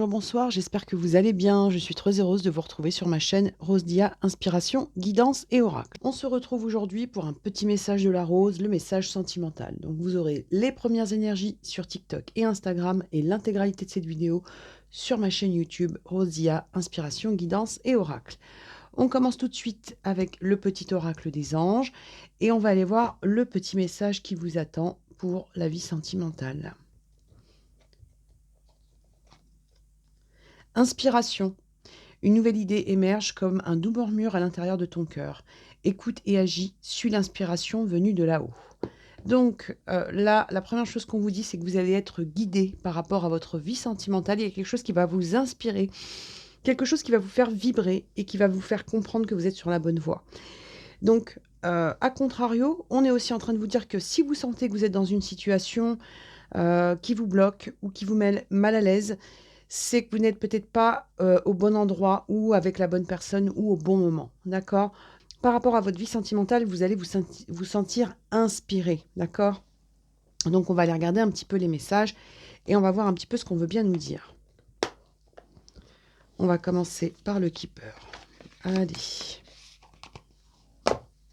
bonjour, bonsoir, j'espère que vous allez bien. Je suis très heureuse de vous retrouver sur ma chaîne Rose Dia Inspiration, Guidance et Oracle. On se retrouve aujourd'hui pour un petit message de la Rose, le message sentimental. Donc vous aurez les premières énergies sur TikTok et Instagram et l'intégralité de cette vidéo sur ma chaîne YouTube Rose Dia Inspiration, Guidance et Oracle. On commence tout de suite avec le petit oracle des anges et on va aller voir le petit message qui vous attend pour la vie sentimentale. Inspiration. Une nouvelle idée émerge comme un doux murmure à l'intérieur de ton cœur. Écoute et agis, suis l'inspiration venue de là-haut. Donc là, la première chose qu'on vous dit, c'est que vous allez être guidé par rapport à votre vie sentimentale. Il y a quelque chose qui va vous inspirer, quelque chose qui va vous faire vibrer et qui va vous faire comprendre que vous êtes sur la bonne voie. Donc, à contrario, on est aussi en train de vous dire que si vous sentez que vous êtes dans une situation qui vous bloque ou qui vous met mal à l'aise, c'est que vous n'êtes peut-être pas au bon endroit ou avec la bonne personne ou au bon moment, d'accord? Par rapport à votre vie sentimentale, vous allez vous sentir inspiré, d'accord? Donc, on va aller regarder un petit peu les messages et on va voir un petit peu ce qu'on veut bien nous dire. On va commencer par le Keeper. Allez.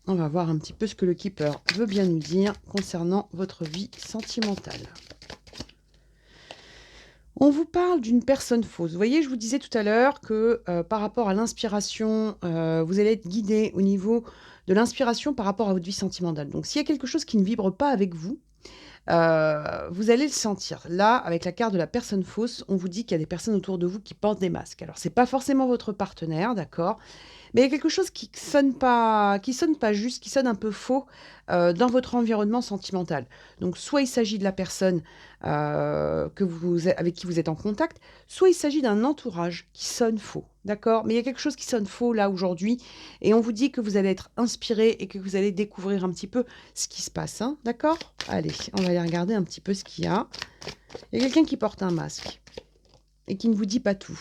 On va voir un petit peu ce que le Keeper veut bien nous dire concernant votre vie sentimentale. On vous parle d'une personne fausse. Vous voyez, je vous disais tout à l'heure que par rapport à l'inspiration, vous allez être guidé au niveau de l'inspiration par rapport à votre vie sentimentale. Donc, s'il y a quelque chose qui ne vibre pas avec vous, vous allez le sentir. Là, avec la carte de la personne fausse, on vous dit qu'il y a des personnes autour de vous qui portent des masques. Alors, c'est pas forcément votre partenaire, d'accord? Mais il y a quelque chose qui sonne pas juste, qui sonne un peu faux, dans votre environnement sentimental. Donc soit il s'agit de la personne, avec qui vous êtes en contact, soit il s'agit d'un entourage qui sonne faux, d'accord? Mais il y a quelque chose qui sonne faux là aujourd'hui et on vous dit que vous allez être inspiré et que vous allez découvrir un petit peu ce qui se passe, hein, d'accord? Allez, on va aller regarder un petit peu ce qu'il y a. Il y a quelqu'un qui porte un masque et qui ne vous dit pas tout.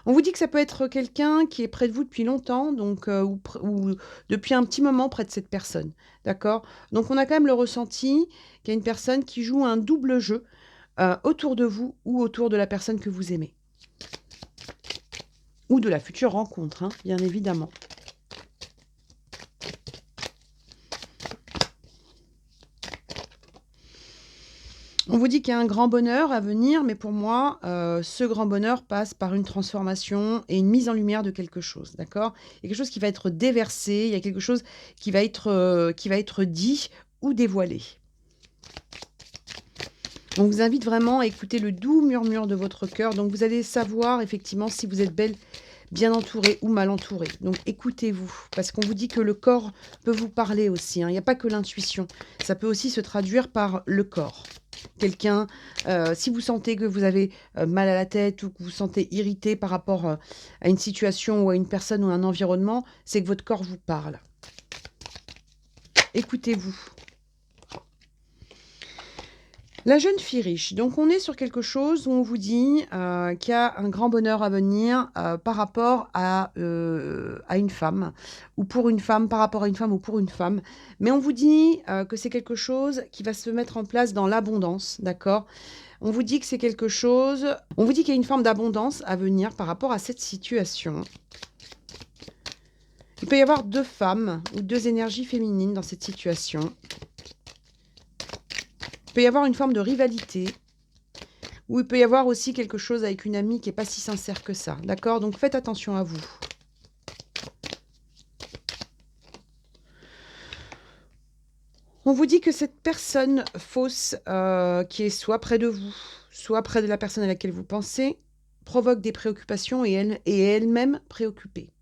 On vous dit que ça peut être quelqu'un qui est près de vous depuis longtemps, donc ou depuis un petit moment près de cette personne, d'accord? Donc on a quand même le ressenti qu'il y a une personne qui joue un double jeu, autour de vous ou autour de la personne que vous aimez. Ou de la future rencontre, hein, bien évidemment. On vous dit qu'il y a un grand bonheur à venir, mais pour moi, ce grand bonheur passe par une transformation et une mise en lumière de quelque chose, d'accord? Il y a quelque chose qui va être déversé, il y a quelque chose qui va être dit ou dévoilé. On vous invite vraiment à écouter le doux murmure de votre cœur. Donc, vous allez savoir effectivement si vous êtes belle, bien entourée ou mal entourée. Donc, écoutez-vous, parce qu'on vous dit que le corps peut vous parler aussi, hein. Il n'y a pas que l'intuition. Ça peut aussi se traduire par le corps. Quelqu'un, si vous sentez que vous avez mal à la tête ou que vous vous sentez irrité par rapport à une situation ou à une personne ou à un environnement, c'est que votre corps vous parle. Écoutez-vous. La jeune fille riche. Donc, on est sur quelque chose où on vous dit qu'il y a un grand bonheur à venir par rapport à une femme, ou pour une femme, par rapport à une femme ou pour une femme. Mais on vous dit que c'est quelque chose qui va se mettre en place dans l'abondance, d'accord? On vous dit que c'est quelque chose... On vous dit qu'il y a une forme d'abondance à venir par rapport à cette situation. Il peut y avoir deux femmes ou deux énergies féminines dans cette situation. Il peut y avoir une forme de rivalité. Ou il peut y avoir aussi quelque chose avec une amie qui n'est pas si sincère que ça. D'accord? Donc faites attention à vous. On vous dit que cette personne fausse qui est soit près de vous, soit près de la personne à laquelle vous pensez, provoque des préoccupations et est elle-même préoccupée.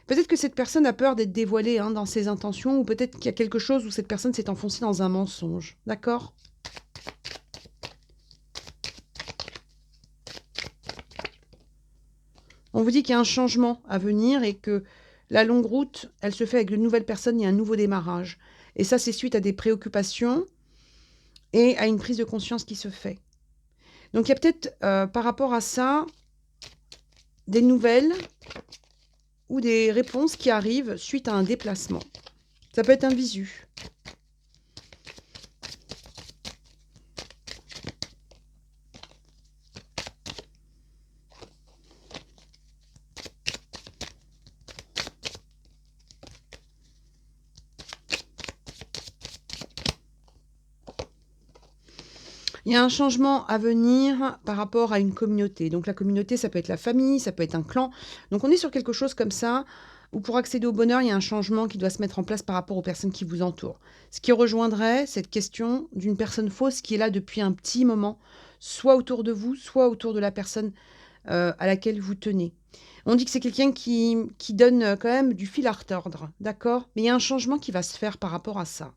Peut-être que cette personne a peur d'être dévoilée dans ses intentions, ou peut-être qu'il y a quelque chose où cette personne s'est enfoncée dans un mensonge. D'accord? On vous dit qu'il y a un changement à venir et que la longue route, elle se fait avec de nouvelles personnes, il y a un nouveau démarrage. Et ça, c'est suite à des préoccupations et à une prise de conscience qui se fait. Donc, il y a peut-être, par rapport à ça, des nouvelles ou des réponses qui arrivent suite à un déplacement. Ça peut être un visu. Il y a un changement à venir par rapport à une communauté. Donc la communauté, ça peut être la famille, ça peut être un clan. Donc on est sur quelque chose comme ça, où pour accéder au bonheur, il y a un changement qui doit se mettre en place par rapport aux personnes qui vous entourent. Ce qui rejoindrait cette question d'une personne fausse qui est là depuis un petit moment, soit autour de vous, soit autour de la personne à laquelle vous tenez. On dit que c'est quelqu'un qui donne quand même du fil à retordre, d'accord? Mais il y a un changement qui va se faire par rapport à ça.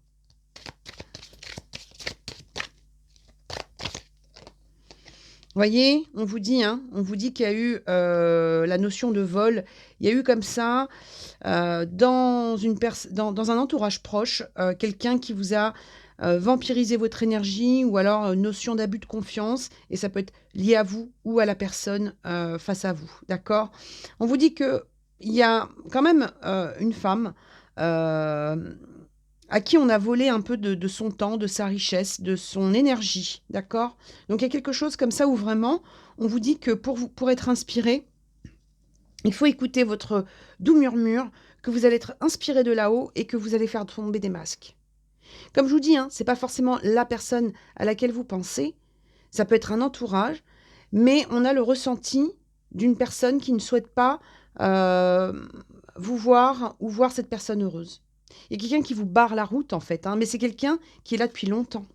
Voyez, on vous dit, hein, on vous dit qu'il y a eu la notion de vol. Il y a eu comme ça, dans un entourage proche, quelqu'un qui vous a vampirisé votre énergie ou alors notion d'abus de confiance. Et ça peut être lié à vous ou à la personne face à vous. D'accord? On vous dit qu'il y a quand même une femme à qui on a volé un peu de son temps, de sa richesse, de son énergie, d'accord? Donc il y a quelque chose comme ça où vraiment, on vous dit que pour être inspiré, il faut écouter votre doux murmure, que vous allez être inspiré de là-haut et que vous allez faire tomber des masques. Comme je vous dis, hein, c'est pas forcément la personne à laquelle vous pensez, ça peut être un entourage, mais on a le ressenti d'une personne qui ne souhaite pas vous voir ou voir cette personne heureuse. Il y a quelqu'un qui vous barre la route, en fait, hein, mais c'est quelqu'un qui est là depuis longtemps.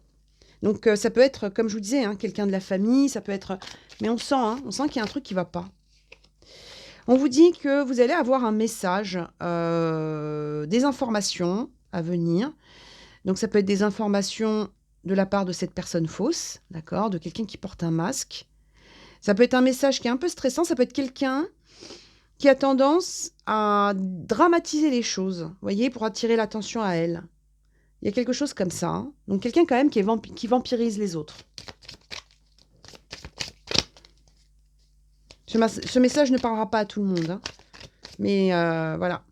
Donc, ça peut être, comme je vous disais, hein, quelqu'un de la famille, ça peut être... Mais on sent qu'il y a un truc qui ne va pas. On vous dit que vous allez avoir un message, des informations à venir. Donc, ça peut être des informations de la part de cette personne fausse, d'accord, de quelqu'un qui porte un masque. Ça peut être un message qui est un peu stressant, ça peut être quelqu'un qui a tendance à dramatiser les choses, vous voyez, pour attirer l'attention à elle. Il y a quelque chose comme ça, hein. Donc quelqu'un quand même qui vampirise les autres. Ce message ne parlera pas à tout le monde, hein. Mais voilà.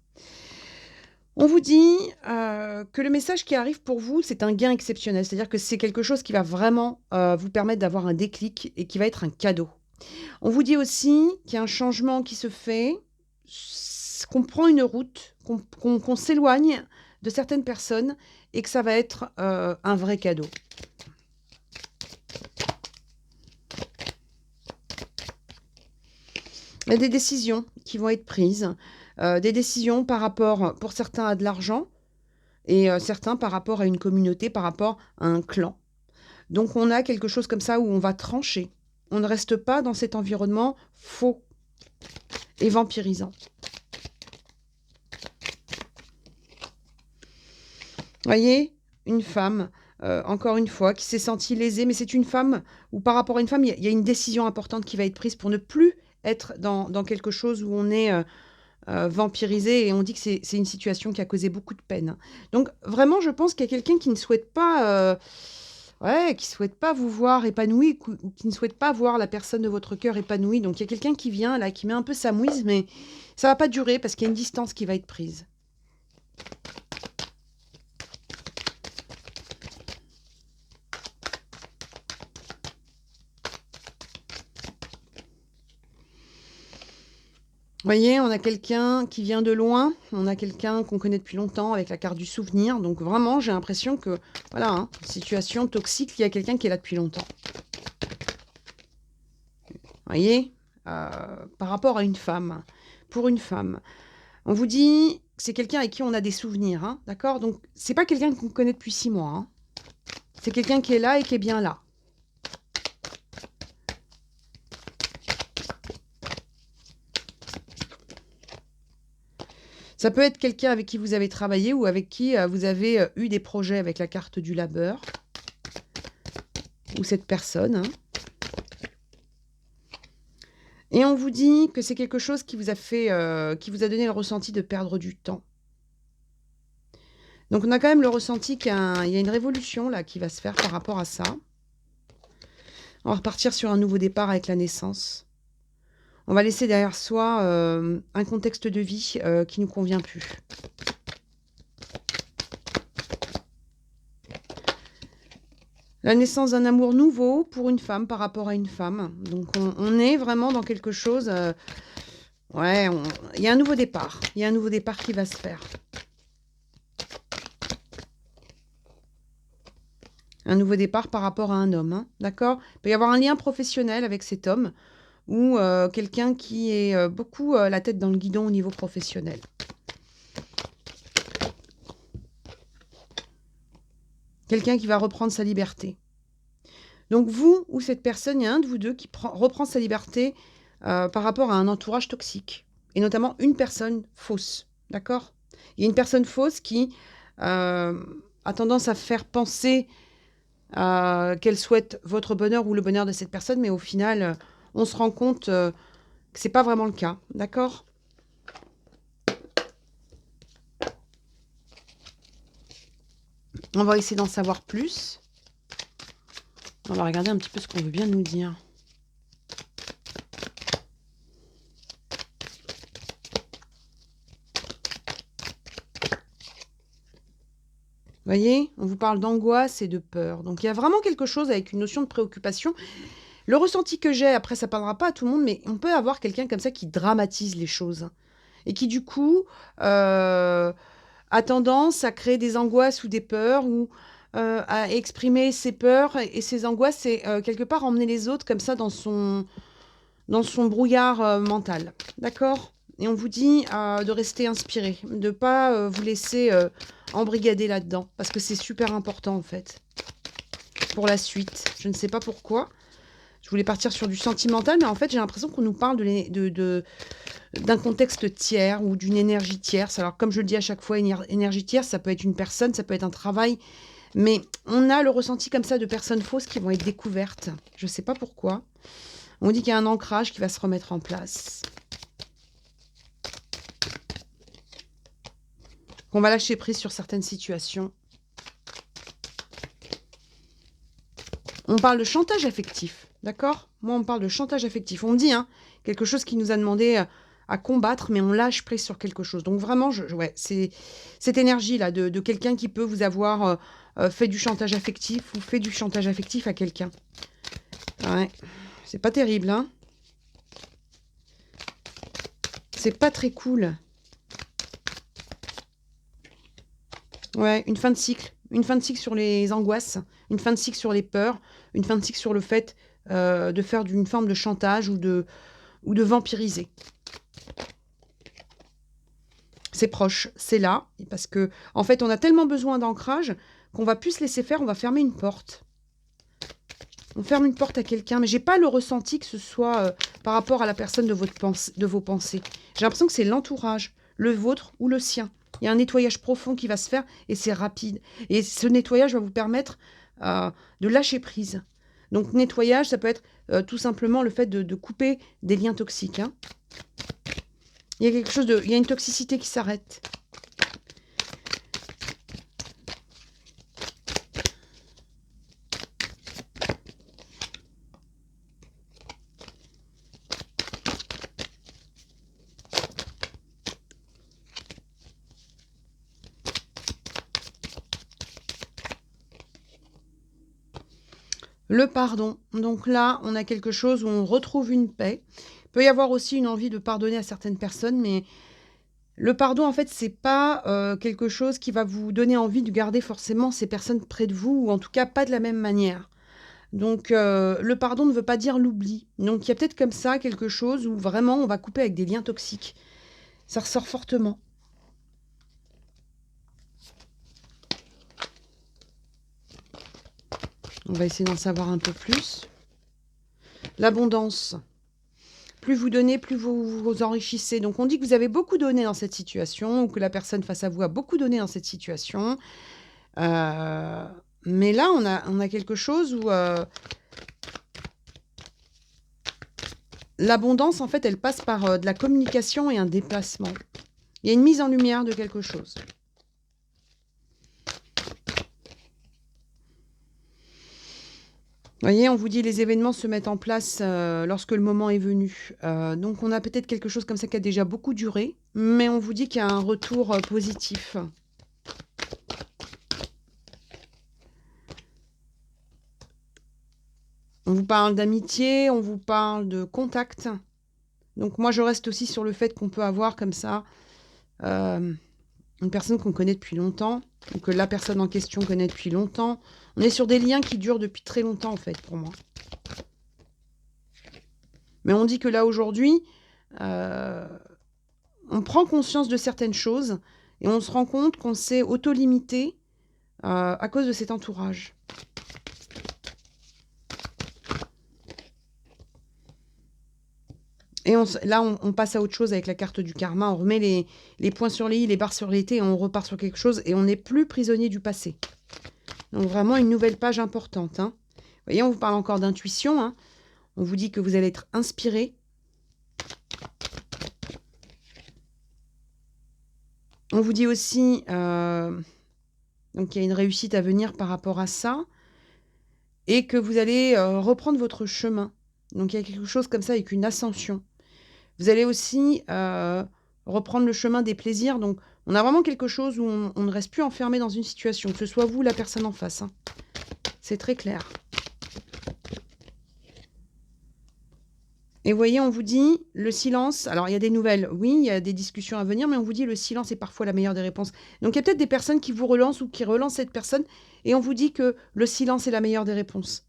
On vous dit que le message qui arrive pour vous, c'est un gain exceptionnel. C'est-à-dire que c'est quelque chose qui va vraiment vous permettre d'avoir un déclic et qui va être un cadeau. On vous dit aussi qu'il y a un changement qui se fait, qu'on prend une route, qu'on s'éloigne de certaines personnes et que ça va être un vrai cadeau. Il y a des décisions qui vont être prises, des décisions par rapport, pour certains, à de l'argent et certains par rapport à une communauté, par rapport à un clan. Donc on a quelque chose comme ça où on va trancher. On ne reste pas dans cet environnement faux et vampirisant. Voyez, une femme, encore une fois, qui s'est sentie lésée, mais c'est une femme où par rapport à une femme, il y a une décision importante qui va être prise pour ne plus être dans quelque chose où on est vampirisé et on dit que c'est une situation qui a causé beaucoup de peine. Donc vraiment, je pense qu'il y a quelqu'un qui ne souhaite pas, qui souhaite pas vous voir épanoui ou qui ne souhaite pas voir la personne de votre cœur épanouie. Donc il y a quelqu'un qui vient là, qui met un peu sa mouise, mais ça va pas durer parce qu'il y a une distance qui va être prise. Vous voyez, on a quelqu'un qui vient de loin, on a quelqu'un qu'on connaît depuis longtemps avec la carte du souvenir. Donc vraiment, j'ai l'impression que, voilà, hein, situation toxique, il y a quelqu'un qui est là depuis longtemps. Vous voyez, par rapport à une femme, pour une femme, on vous dit que c'est quelqu'un avec qui on a des souvenirs, hein, d'accord? Donc, c'est pas quelqu'un qu'on connaît depuis 6 mois, hein. C'est quelqu'un qui est là et qui est bien là. Ça peut être quelqu'un avec qui vous avez travaillé ou avec qui vous avez eu des projets avec la carte du labeur. Ou cette personne, hein. Et on vous dit que c'est quelque chose qui vous a fait, qui vous a donné le ressenti de perdre du temps. Donc on a quand même le ressenti qu'il y a une révolution là qui va se faire par rapport à ça. On va repartir sur un nouveau départ avec la naissance. On va laisser derrière soi un contexte de vie qui ne nous convient plus. La naissance d'un amour nouveau pour une femme par rapport à une femme. Donc on est vraiment dans quelque chose... il y a un nouveau départ. Il y a un nouveau départ qui va se faire. Un nouveau départ par rapport à un homme, hein, d'accord? Il peut y avoir un lien professionnel avec cet homme ou quelqu'un qui est beaucoup la tête dans le guidon au niveau professionnel. Quelqu'un qui va reprendre sa liberté. Donc vous ou cette personne, il y a un de vous deux qui reprend sa liberté par rapport à un entourage toxique. Et notamment une personne fausse, d'accord? Il y a une personne fausse qui a tendance à faire penser qu'elle souhaite votre bonheur ou le bonheur de cette personne, mais au final, on se rend compte que c'est pas vraiment le cas, d'accord? On va essayer d'en savoir plus. On va regarder un petit peu ce qu'on veut bien nous dire. Vous voyez, on vous parle d'angoisse et de peur. Donc il y a vraiment quelque chose avec une notion de préoccupation. Le ressenti que j'ai, après ça parlera pas à tout le monde, mais on peut avoir quelqu'un comme ça qui dramatise les choses. Et qui du coup a tendance à créer des angoisses ou des peurs ou à exprimer ses peurs et ses angoisses et quelque part emmener les autres comme ça dans son brouillard mental. D'accord? Et on vous dit de rester inspiré, de ne pas vous laisser embrigader là-dedans, parce que c'est super important en fait, pour la suite. Je ne sais pas pourquoi. Je voulais partir sur du sentimental, mais en fait j'ai l'impression qu'on nous parle d'un contexte tiers ou d'une énergie tierce. Alors comme je le dis à chaque fois, énergie tierce, ça peut être une personne, ça peut être un travail, mais on a le ressenti comme ça de personnes fausses qui vont être découvertes. Je ne sais pas pourquoi. On dit qu'il y a un ancrage qui va se remettre en place. Qu'on va lâcher prise sur certaines situations. On parle de chantage affectif, d'accord? Moi, on parle de chantage affectif. On me dit, hein, quelque chose qui nous a demandé à combattre, mais on lâche prise sur quelque chose. Donc vraiment, ouais, c'est cette énergie-là de quelqu'un qui peut vous avoir fait du chantage affectif ou fait du chantage affectif à quelqu'un. Ouais, c'est pas terrible, hein? C'est pas très cool. Ouais, une fin de cycle. Une fin de cycle sur les angoisses, une fin de cycle sur les peurs, une fin de cycle sur le fait de faire d'une forme de chantage ou de vampiriser. C'est proche, c'est là, parce que en fait, on a tellement besoin d'ancrage qu'on va plus se laisser faire, on va fermer une porte. On ferme une porte à quelqu'un, mais j'ai pas le ressenti que ce soit par rapport à la personne de vos pensées. J'ai l'impression que c'est l'entourage, le vôtre ou le sien. Il y a un nettoyage profond qui va se faire et c'est rapide. Et ce nettoyage va vous permettre de lâcher prise. Donc nettoyage, ça peut être tout simplement le fait de couper des liens toxiques. Hein. Il y a quelque chose il y a une toxicité qui s'arrête. Le pardon. Donc là, on a quelque chose où on retrouve une paix. Il peut y avoir aussi une envie de pardonner à certaines personnes, mais le pardon, en fait, c'est pas quelque chose qui va vous donner envie de garder forcément ces personnes près de vous, ou en tout cas pas de la même manière. Donc le pardon ne veut pas dire l'oubli. Donc il y a peut-être comme ça quelque chose où vraiment on va couper avec des liens toxiques. Ça ressort fortement. On va essayer d'en savoir un peu plus. L'abondance. Plus vous donnez, plus vous vous enrichissez. Donc on dit que vous avez beaucoup donné dans cette situation, ou que la personne face à vous a beaucoup donné dans cette situation. Mais là, on a quelque chose où l'abondance, en fait, elle passe par de la communication et un déplacement. Il y a une mise en lumière de quelque chose. Vous voyez, on vous dit les événements se mettent en place lorsque le moment est venu. Donc on a peut-être quelque chose comme ça qui a déjà beaucoup duré, mais on vous dit qu'il y a un retour positif. On vous parle d'amitié, on vous parle de contact. Donc moi, je reste aussi sur le fait qu'on peut avoir comme ça Une personne qu'on connaît depuis longtemps, ou que la personne en question connaît depuis longtemps. On est sur des liens qui durent depuis très longtemps, en fait, pour moi. Mais on dit que là, aujourd'hui, on prend conscience de certaines choses et on se rend compte qu'on s'est auto-limité à cause de cet entourage. Et là, on passe à autre chose avec la carte du karma. On remet les points sur les i, les barres sur les t, et on repart sur quelque chose. Et on n'est plus prisonnier du passé. Donc vraiment une nouvelle page importante. Hein. Vous voyez, on vous parle encore d'intuition. Hein. On vous dit que vous allez être inspiré. On vous dit aussi donc qu'il y a une réussite à venir par rapport à ça. Et que vous allez reprendre votre chemin. Donc il y a quelque chose comme ça avec une ascension. Vous allez aussi reprendre le chemin des plaisirs. Donc, on a vraiment quelque chose où on ne reste plus enfermé dans une situation, que ce soit vous ou la personne en face. Hein. C'est très clair. Et vous voyez, on vous dit le silence. Alors, il y a des nouvelles. Oui, il y a des discussions à venir, mais on vous dit le silence est parfois la meilleure des réponses. Donc, il y a peut-être des personnes qui vous relancent ou qui relancent cette personne. Et on vous dit que le silence est la meilleure des réponses.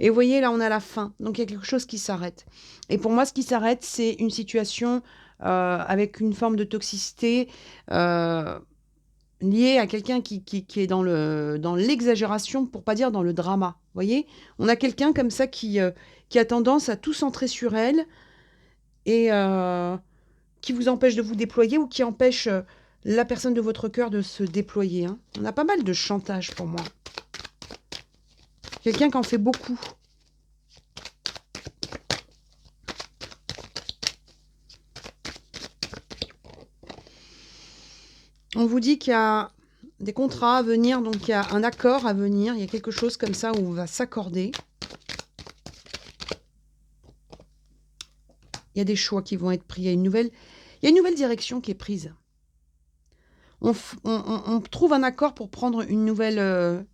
Et vous voyez, là, on a la fin. Donc, il y a quelque chose qui s'arrête. Et pour moi, ce qui s'arrête, c'est une situation avec une forme de toxicité liée à quelqu'un qui est dans l'exagération, pour pas dire dans le drama. Vous voyez, on a quelqu'un comme ça qui a tendance à tout centrer sur elle et qui vous empêche de vous déployer ou qui empêche la personne de votre cœur de se déployer. Hein. On a pas mal de chantage pour moi. Quelqu'un qui en fait beaucoup. On vous dit qu'il y a des contrats à venir, donc il y a un accord à venir, il y a quelque chose comme ça où on va s'accorder. Il y a des choix qui vont être pris, il y a une nouvelle direction qui est prise. On trouve un accord pour prendre une nouvelle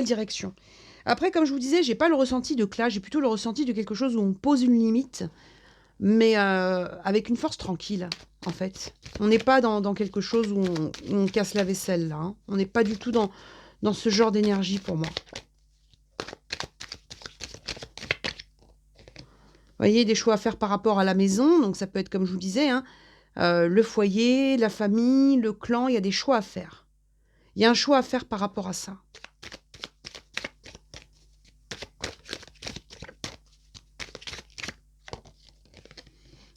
direction. Après, comme je vous disais, j'ai pas le ressenti de clash, j'ai plutôt le ressenti de quelque chose où on pose une limite, mais avec une force tranquille, en fait. On n'est pas dans quelque chose où on casse la vaisselle, là. Hein. On n'est pas du tout dans ce genre d'énergie, pour moi. Vous voyez, des choix à faire par rapport à la maison, donc ça peut être, comme je vous disais, hein, le foyer, la famille, le clan, il y a des choix à faire. Il y a un choix à faire par rapport à ça.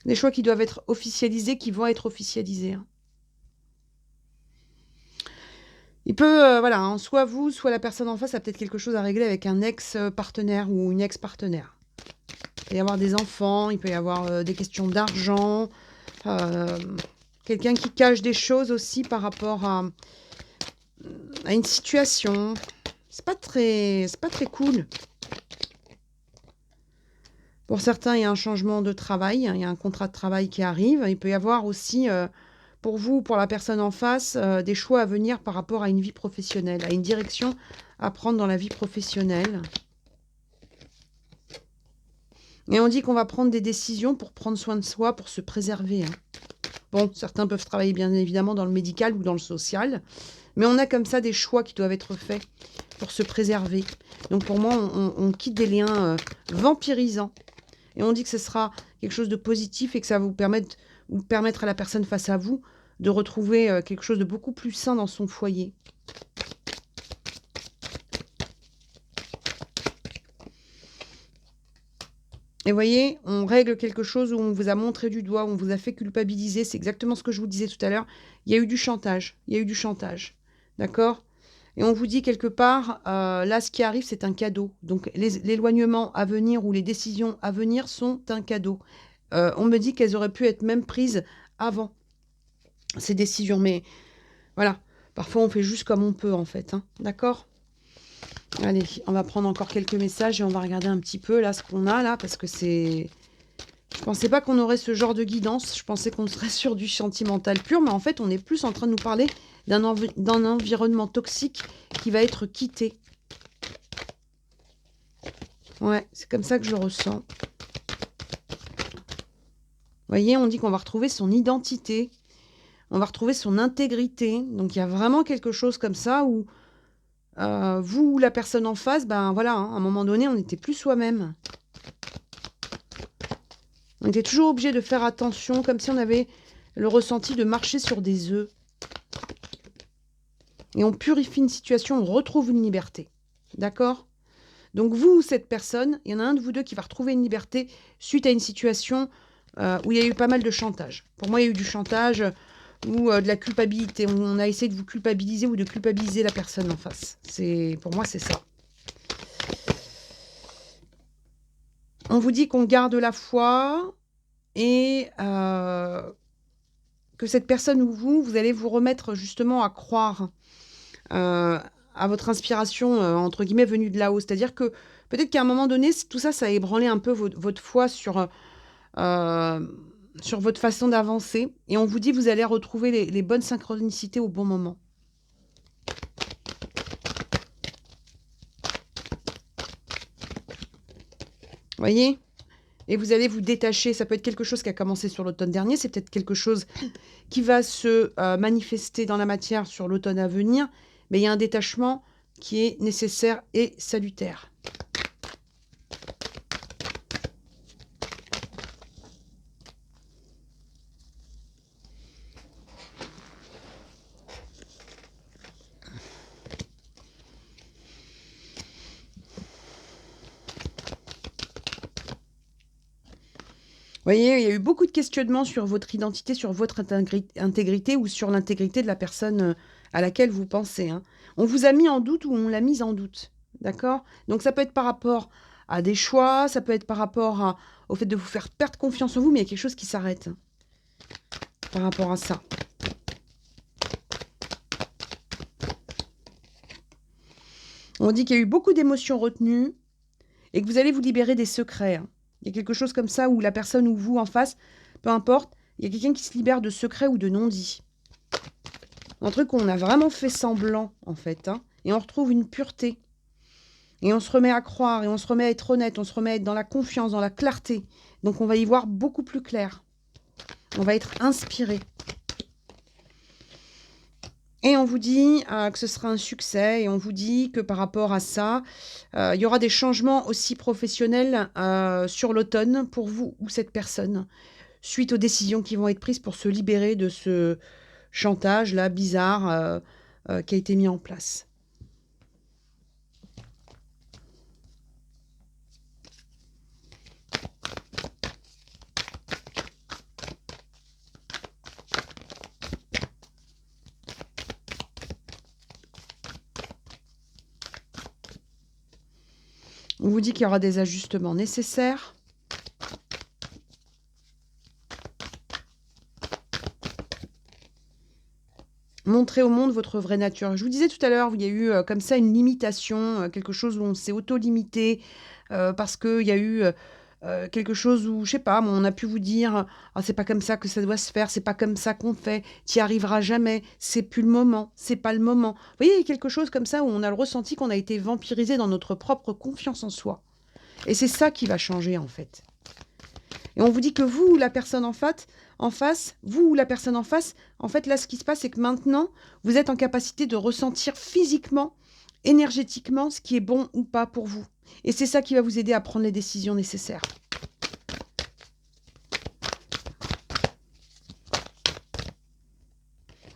Des choix qui doivent être officialisés, qui vont être officialisés. Hein. Il peut, voilà, hein, soit vous, soit la personne en face a peut-être quelque chose à régler avec un ex-partenaire ou une ex-partenaire. Il peut y avoir des enfants, il peut y avoir des questions d'argent, quelqu'un qui cache des choses aussi par rapport à une situation. C'est pas très cool. Pour certains, il y a un changement de travail, il y a un contrat de travail qui arrive. Il peut y avoir aussi, pour vous, pour la personne en face, des choix à venir par rapport à une vie professionnelle, à une direction à prendre dans la vie professionnelle. Et on dit qu'on va prendre des décisions pour prendre soin de soi, pour se préserver. Hein. Bon, certains peuvent travailler bien évidemment dans le médical ou dans le social, mais on a comme ça des choix qui doivent être faits pour se préserver. Donc pour moi, on quitte des liens vampirisants. Et on dit que ce sera quelque chose de positif et que ça va vous permettre à la personne face à vous de retrouver quelque chose de beaucoup plus sain dans son foyer. Et vous voyez, on règle quelque chose où on vous a montré du doigt, où on vous a fait culpabiliser. C'est exactement ce que je vous disais tout à l'heure. Il y a eu du chantage. Il y a eu du chantage. D'accord ? Et on vous dit quelque part, là, ce qui arrive, c'est un cadeau. Donc, l'éloignement à venir ou les décisions à venir sont un cadeau. On me dit qu'elles auraient pu être même prises avant ces décisions. Mais voilà, parfois, on fait juste comme on peut, en fait. Hein. D'accord ? Allez, on va prendre encore quelques messages et on va regarder un petit peu là ce qu'on a là, parce que c'est... Je pensais pas qu'on aurait ce genre de guidance, je pensais qu'on serait sur du sentimental pur, mais en fait on est plus en train de nous parler d'un environnement toxique qui va être quitté. Ouais, c'est comme ça que je le ressens. Vous voyez, on dit qu'on va retrouver son identité. On va retrouver son intégrité. Donc, il y a vraiment quelque chose comme ça où vous ou la personne en face, ben voilà, hein, à un moment donné, on n'était plus soi-même. On était toujours obligé de faire attention, comme si on avait le ressenti de marcher sur des œufs. Et on purifie une situation, on retrouve une liberté. D'accord? Donc vous, cette personne, il y en a un de vous deux qui va retrouver une liberté suite à une situation où il y a eu pas mal de chantage. Pour moi, il y a eu du chantage ou de la culpabilité. On a essayé de vous culpabiliser ou de culpabiliser la personne en face. Pour moi, c'est ça. On vous dit qu'on garde la foi et que cette personne ou vous allez vous remettre justement à croire à votre inspiration, entre guillemets, venue de là-haut. C'est-à-dire que peut-être qu'à un moment donné, tout ça, ça a ébranlé un peu votre foi sur votre façon d'avancer. Et on vous dit, vous allez retrouver les bonnes synchronicités au bon moment. Voyez? Et vous allez vous détacher. Ça peut être quelque chose qui a commencé sur l'automne dernier. C'est peut-être quelque chose qui va se manifester dans la matière sur l'automne à venir. Mais il y a un détachement qui est nécessaire et salutaire. Vous voyez, il y a eu beaucoup de questionnements sur votre identité, sur votre intégrité ou sur l'intégrité de la personne à laquelle vous pensez. Hein. On vous a mis en doute ou on l'a mise en doute. D'accord? Donc ça peut être par rapport à des choix, ça peut être par rapport au fait de vous faire perdre confiance en vous, mais il y a quelque chose qui s'arrête hein, par rapport à ça. On dit qu'il y a eu beaucoup d'émotions retenues et que vous allez vous libérer des secrets. Hein. Il y a quelque chose comme ça où la personne ou vous en face, peu importe, il y a quelqu'un qui se libère de secrets ou de non-dits. Un truc où on a vraiment fait semblant, en fait. Hein, et on retrouve une pureté. Et on se remet à croire, et on se remet à être honnête, on se remet à être dans la confiance, dans la clarté. Donc on va y voir beaucoup plus clair. On va être inspiré. Et on vous dit que ce sera un succès, et on vous dit que par rapport à ça, il y aura des changements aussi professionnels sur l'automne pour vous ou cette personne, suite aux décisions qui vont être prises pour se libérer de ce chantage-là bizarre qui a été mis en place. On vous dit qu'il y aura des ajustements nécessaires. Montrez au monde votre vraie nature. Je vous disais tout à l'heure, il y a eu comme ça une limitation, quelque chose où on s'est auto-limité, parce qu'il y a eu quelque chose où, je sais pas, on a pu vous dire ah, c'est pas comme ça que ça doit se faire, c'est pas comme ça qu'on fait, t'y arriveras jamais, c'est plus le moment, c'est pas le moment. Vous voyez, il y a quelque chose comme ça où on a le ressenti qu'on a été vampirisé dans notre propre confiance en soi. Et c'est ça qui va changer en fait. Et on vous dit que vous ou la personne en face, en fait, là, ce qui se passe, c'est que maintenant, vous êtes en capacité de ressentir physiquement, énergétiquement, ce qui est bon ou pas pour vous. Et c'est ça qui va vous aider à prendre les décisions nécessaires.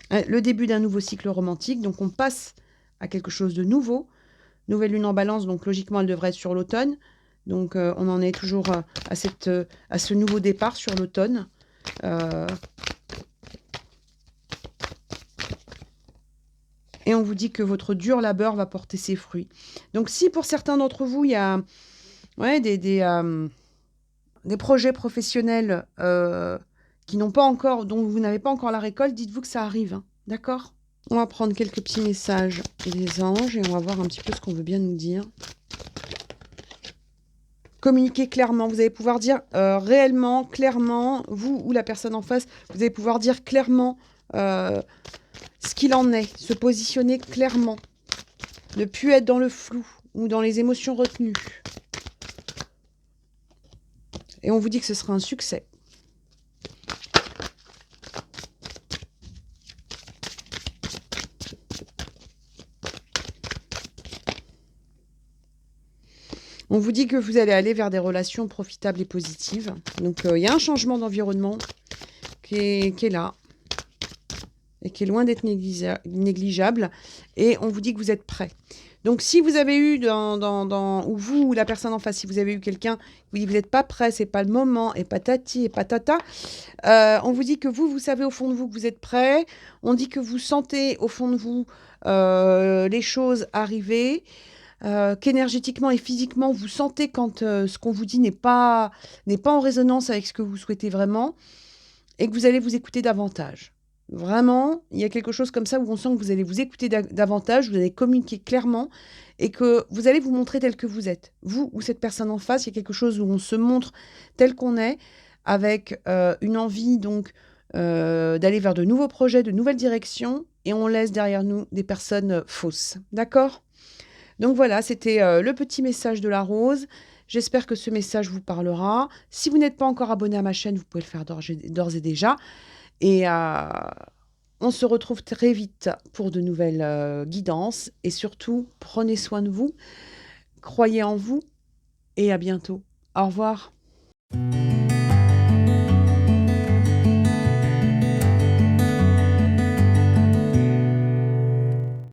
Le début d'un nouveau cycle romantique, donc on passe à quelque chose de nouveau. Nouvelle lune en balance, donc logiquement, elle devrait être sur l'automne. Donc, on en est toujours à ce nouveau départ sur l'automne. Et on vous dit que votre dur labeur va porter ses fruits. Donc, si pour certains d'entre vous, il y a des projets professionnels qui n'ont pas encore, dont vous n'avez pas encore la récolte, dites-vous que ça arrive. Hein, d'accord ? On va prendre quelques petits messages des anges et on va voir un petit peu ce qu'on veut bien nous dire. Communiquez clairement. Vous allez pouvoir dire réellement, clairement, vous ou la personne en face, vous allez pouvoir dire clairement ce qu'il en est, se positionner clairement. Ne plus être dans le flou ou dans les émotions retenues. Et on vous dit que ce sera un succès. On vous dit que vous allez aller vers des relations profitables et positives. Donc, il y a un changement d'environnement qui est là et qui est loin d'être négligeable. Et on vous dit que vous êtes prêt. Donc, si vous avez eu ou vous ou la personne en face, si vous avez eu quelqu'un qui vous dit que vous n'êtes pas prêt, c'est pas le moment, et patati et patata, on vous dit que vous savez au fond de vous que vous êtes prêt. On dit que vous sentez au fond de vous les choses arriver, qu'énergétiquement et physiquement, vous sentez quand ce qu'on vous dit n'est pas en résonance avec ce que vous souhaitez vraiment, et que vous allez vous écouter davantage. Vraiment, il y a quelque chose comme ça où on sent que vous allez vous écouter davantage, vous allez communiquer clairement et que vous allez vous montrer tel que vous êtes. Vous ou cette personne en face, il y a quelque chose où on se montre tel qu'on est, avec une envie donc d'aller vers de nouveaux projets, de nouvelles directions, et on laisse derrière nous des personnes fausses. D'accord ? Donc voilà, c'était le petit message de la rose. J'espère que ce message vous parlera. Si vous n'êtes pas encore abonné à ma chaîne, vous pouvez le faire d'ores et déjà. Et on se retrouve très vite pour de nouvelles guidances. Et surtout, prenez soin de vous, croyez en vous et à bientôt. Au revoir.